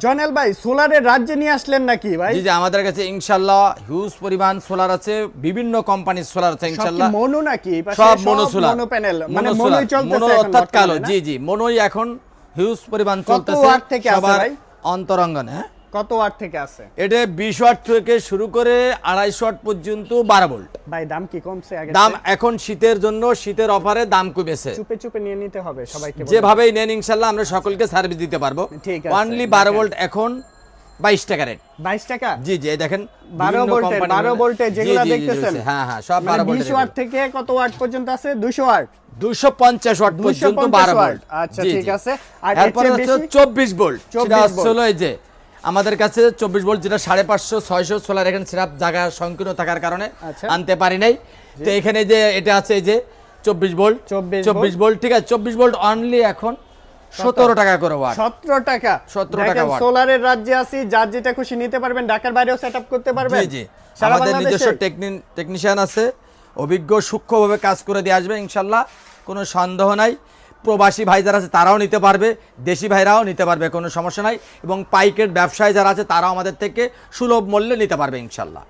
জয়নাল ভাই সোলারের রাজ্যে নিয়ে আসলেন নাকি ভাই? জি জি, আমাদের কাছে ইনশাআল্লাহ হিউজ পরিমাণ সোলার আছে, বিভিন্ন কোম্পানির সোলার আছে ইনশাআল্লাহ। মনো নাকি? এই পাশে সব মনো সোলার, মনো প্যানেল, মানে মনো মনোই সোলার, চলতেছে মনো এখন অর্থাৎ কালো। বর্তমানে না? জি জি, মনোই এখন হিউজ পরিমাণ কত চলতেছে ওয়াট থেকে আছে সবার ভাই? অন্তরঙ্গনে। হ্যাঁ, কত ওয়াট থেকে আছে? এটা 20 ওয়াট থেকে শুরু করে 250 ওয়াট পর্যন্ত 12 ভোল্ট। ভাই দাম কি কমছে আগে? দাম এখন শীতের জন্য, শীতের অফারে দাম কমেছে। চুপে চুপে নিয়ে নিতে হবে সবাইকে বলে। যেভাবেই নেন ইনশাআল্লাহ আমরা সকলকে সার্ভিস দিতে পারবো। ঠিক আছে, অনলি 12 ভোল্ট এখন 22 টাকা রেট। 22 টাকা? জি জি, এই দেখেন 12 ভোল্টের, 12 ভোল্টে যেগুলো দেখতেছেন। হ্যাঁ হ্যাঁ, সব মানে 12 ভোল্ট। 20 ওয়াট থেকে কত ওয়াট পর্যন্ত আছে? 200 ওয়াট, 250 ওয়াট পর্যন্ত 12 ভোল্ট। আচ্ছা জি, ঠিক জি। আছে। আর এরপর এর হচ্ছে বেশি 24 ভোল্ট। 24 সেটা ভোল্ট। হলো এই যে আমাদের কাছে 24 ভোল্ট, যেটা 550 600 সোলার এখানে সিরাপ জায়গা সংকীর্ণ থাকার কারণে আচ্ছা। আনতে পারি নাই। তো এখানে যে এটা আছে এই যে 24 ভোল্ট, 24 ভোল্ট, ঠিক আছে। 24 ভোল্ট অনলি এখন 17 টাকা করে ওয়াট। 17 টাকা। 17 টাকা দেখেন ওয়াট। সোলারের রাজ্যে আছি, যার যেটা খুশি নিতে পারবেন, ঢাকার বাইরেও সেটআপ করতে পারবেন। জি জি, সারা আমাদের বাংলাদেশে? নিজস্ব টেকনিশিয়ান আছে, অভিজ্ঞ, সূক্ষ্মভাবে কাজ করে দিয়ে আসবে ইনশাল্লাহ, কোনো সন্দেহ নাই। প্রবাসী ভাই যারা আছে তারাও নিতে পারবে, দেশি ভাইরাও নিতে পারবে, কোনো সমস্যা নাই। এবং পাইকেট ব্যবসায়ী যারা আছে তারাও আমাদের থেকে সুলভ মূল্যে নিতে পারবে ইনশাল্লাহ।